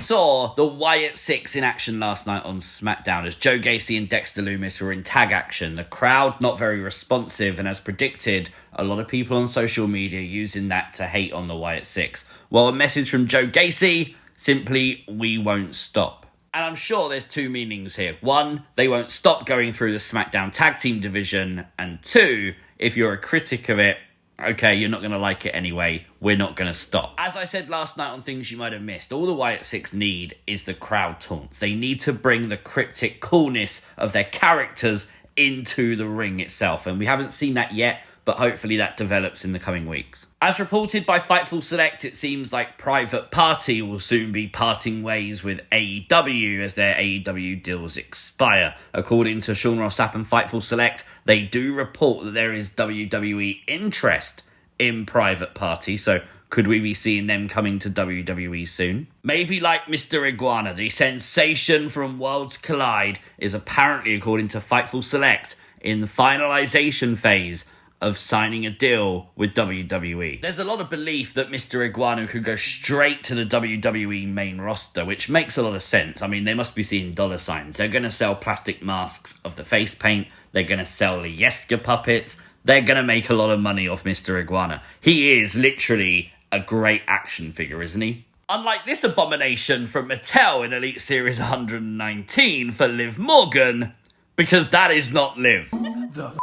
saw the Wyatt Sicks in action last night on Smackdown as Joe Gacy and Dexter Lumis were in tag action. The crowd not very responsive, and as predicted, a lot of people on social media using that to hate on the Wyatt Sicks. Well, a message from Joe Gacy, simply, we won't stop. And I'm sure there's two meanings here. One, they won't stop going through the SmackDown tag team division. And two, if you're a critic of it, okay, you're not going to like it anyway. We're not going to stop. As I said last night on Things You Might Have Missed, all the Wyatt Sicks need is the crowd taunts. They need to bring the cryptic coolness of their characters into the ring itself. And we haven't seen that yet, but hopefully that develops in the coming weeks. As reported by Fightful Select, it seems like Private Party will soon be parting ways with AEW as their AEW deals expire. According to Sean Ross Sapp and Fightful Select, they do report that there is WWE interest in Private Party, so could we be seeing them coming to WWE soon? Maybe like Mr. Iguana, the sensation from Worlds Collide is apparently, according to Fightful Select, in the finalization phase of signing a deal with WWE. There's a lot of belief that Mr. Iguana could go straight to the WWE main roster, which makes a lot of sense. I mean, they must be seeing dollar signs. They're going to sell plastic masks of the face paint. They're going to sell the Yeska puppets. They're going to make a lot of money off Mr. Iguana. He is literally a great action figure, isn't he? Unlike this abomination from Mattel in Elite Series 119 for Liv Morgan, because that is not Liv. The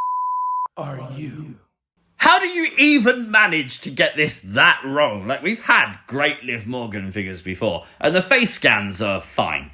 are you? How do you even manage to get this that wrong? Like, we've had great Liv Morgan figures before, and the face scans are fine.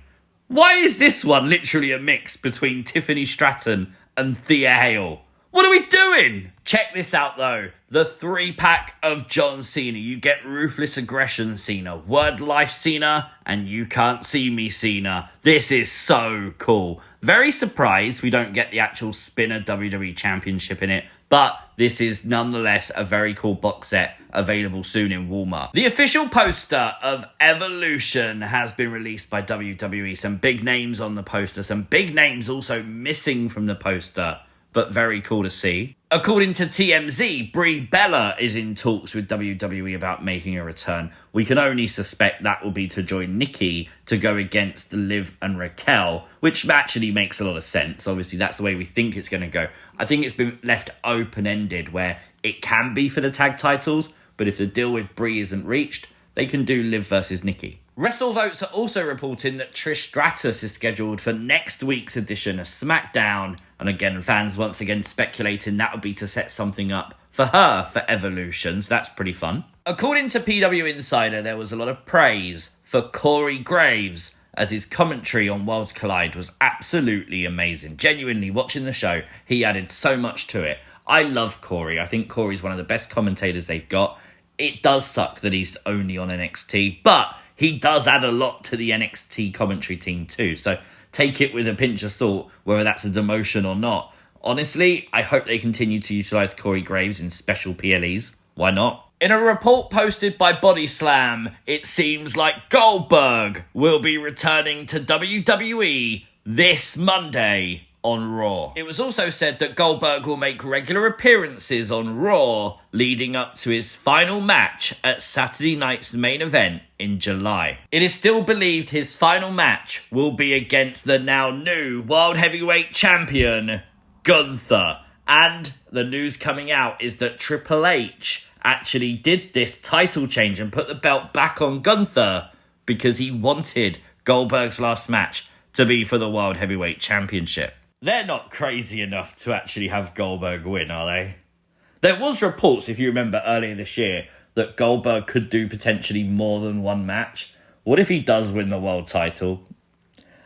Why is this one literally a mix between Tiffany Stratton and Thea Hale? What are we doing? Check this out, though. The 3-pack of John Cena. You get Ruthless Aggression Cena, Word Life Cena, and You Can't See Me Cena. This is so cool. Very surprised we don't get the actual Spinner WWE Championship in it, but this is nonetheless a very cool box set available soon in Walmart. The official poster of Evolution has been released by WWE. Some big names on the poster, some big names also missing from the poster, but very cool to see. According to TMZ, Bri Bella is in talks with WWE about making a return. We can only suspect that will be to join Nikki to go against Liv and Raquel, which actually makes a lot of sense. Obviously, that's the way we think it's going to go. I think it's been left open-ended where it can be for the tag titles, but if the deal with Bri isn't reached, they can do Liv versus Nikki. WrestleVotes are also reporting that Trish Stratus is scheduled for next week's edition of SmackDown. And again, fans once again speculating that would be to set something up for her for Evolution. So that's pretty fun. According to PW Insider, there was a lot of praise for Corey Graves as his commentary on Worlds Collide was absolutely amazing. Genuinely, watching the show, he added so much to it. I love Corey. I think Corey's one of the best commentators they've got. It does suck that he's only on NXT, but he does add a lot to the NXT commentary team too. So take it with a pinch of salt, whether that's a demotion or not. Honestly, I hope they continue to utilise Corey Graves in special PLEs. Why not? In a report posted by Body Slam, it seems like Goldberg will be returning to WWE this Monday on Raw. It was also said that Goldberg will make regular appearances on Raw leading up to his final match at Saturday night's main event in July. It is still believed his final match will be against the now new World Heavyweight Champion, Gunther. And the news coming out is that Triple H actually did this title change and put the belt back on Gunther because he wanted Goldberg's last match to be for the World Heavyweight Championship. They're not crazy enough to actually have Goldberg win, are they? There was reports, if you remember earlier this year, that Goldberg could do potentially more than one match. What if he does win the world title?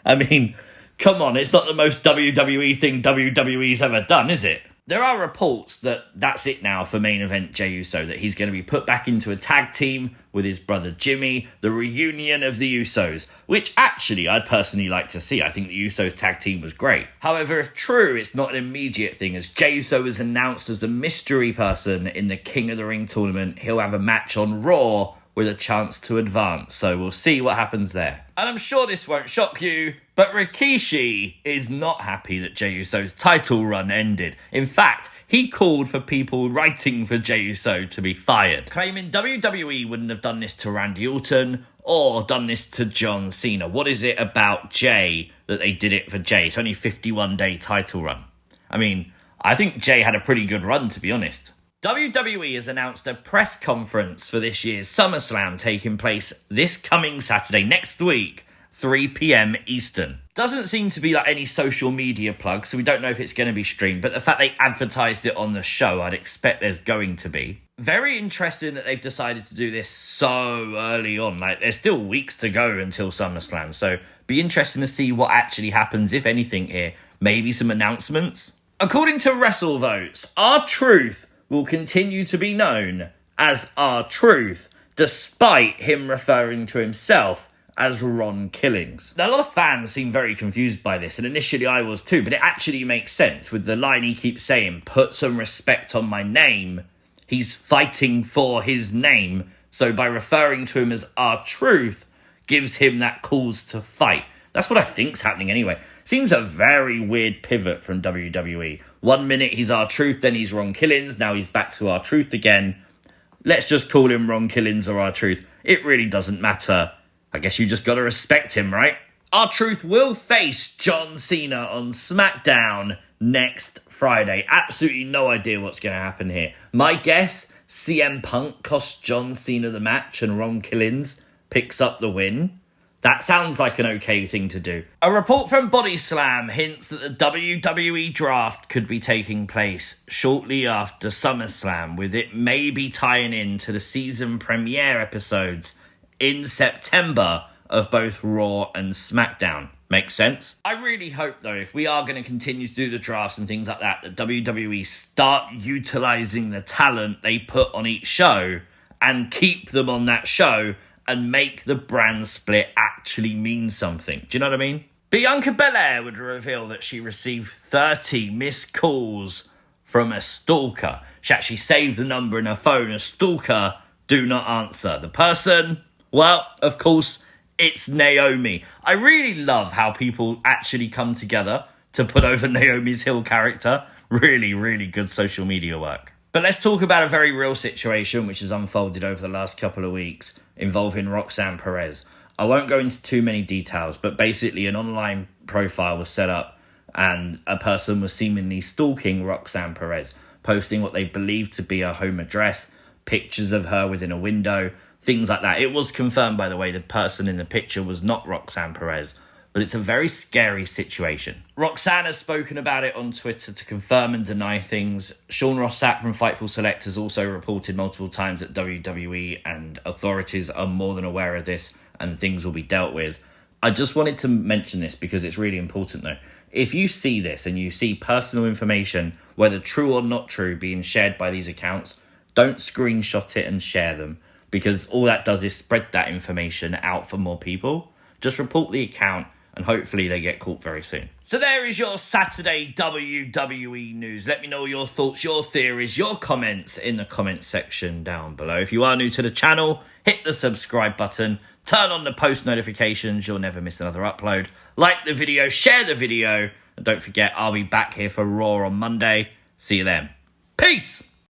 I mean, come on, it's not the most WWE thing WWE's ever done, is it? There are reports that that's it now for main event Jey Uso, that he's going to be put back into a tag team with his brother Jimmy, the reunion of the Usos, which actually I'd personally like to see. I think the Usos tag team was great. However, if true, it's not an immediate thing, as Jey Uso was announced as the mystery person in the King of the Ring tournament. He'll have a match on Raw with a chance to advance, so we'll see what happens there. And I'm sure this won't shock you, but Rikishi is not happy that Jey Uso's title run ended. In fact, he called for people writing for Jey Uso to be fired, claiming WWE wouldn't have done this to Randy Orton or done this to John Cena. What is it about Jey that they did it for Jey? It's only a 51-day title run. I mean, I think Jey had a pretty good run, to be honest. WWE has announced a press conference for this year's Summerslam taking place this coming Saturday, next week, 3 p.m. Eastern. Doesn't seem to be like any social media plug, so we don't know if it's going to be streamed, but the fact they advertised it on the show, I'd expect there's going to be. Very interesting that they've decided to do this so early on. Like, there's still weeks to go until SummerSlam, so be interesting to see what actually happens, if anything here. Maybe some announcements. According to WrestleVotes, R-Truth will continue to be known as R-Truth, despite him referring to himself as Ron Killings. Now, a lot of fans seem very confused by this, and initially I was too, but it actually makes sense with the line he keeps saying, "Put some respect on my name." He's fighting for his name, so by referring to him as R-Truth, gives him that cause to fight. That's what I think's happening anyway. Seems a very weird pivot from WWE. 1 minute he's R-Truth, then he's Ron Killings, now he's back to R-Truth again. Let's just call him Ron Killings or R-Truth. It really doesn't matter. I guess you just gotta respect him, right? R-Truth will face John Cena on Smackdown next Friday. Absolutely no idea what's going to happen here. My guess, CM Punk costs John Cena the match and Ron Killings picks up the win. That sounds like an okay thing to do. A report from Body Slam hints that the WWE Draft could be taking place shortly after SummerSlam, with it maybe tying in to the season premiere episodes in September of both Raw and Smackdown. Makes sense? I really hope, though, if we are going to continue to do the drafts and things like that, that WWE start utilising the talent they put on each show and keep them on that show and make the brand split actually mean something. Do you know what I mean? Bianca Belair would reveal that she received 30 missed calls from a stalker. She actually saved the number in her phone. A stalker, do not answer. The person, well, of course, it's Naomi. I really love how people actually come together to put over Naomi's heel character. Really, really good social media work. But let's talk about a very real situation which has unfolded over the last couple of weeks involving Roxanne Perez. I won't go into too many details, but basically an online profile was set up and a person was seemingly stalking Roxanne Perez, posting what they believed to be her home address, pictures of her within a window, things like that. It was confirmed, by the way, the person in the picture was not Roxanne Perez, but it's a very scary situation. Roxanne has spoken about it on Twitter to confirm and deny things. Sean Ross Sapp from Fightful Select has also reported multiple times that WWE and authorities are more than aware of this and things will be dealt with. I just wanted to mention this because it's really important, though. If you see this and you see personal information, whether true or not true, being shared by these accounts, don't screenshot it and share them, because all that does is spread that information out for more people. Just report the account and hopefully they get caught very soon. So there is your Saturday WWE news. Let me know your thoughts, your theories, your comments in the comments section down below. If you are new to the channel, hit the subscribe button, turn on the post notifications, you'll never miss another upload. Like the video, share the video, and don't forget, I'll be back here for Raw on Monday. See you then. Peace!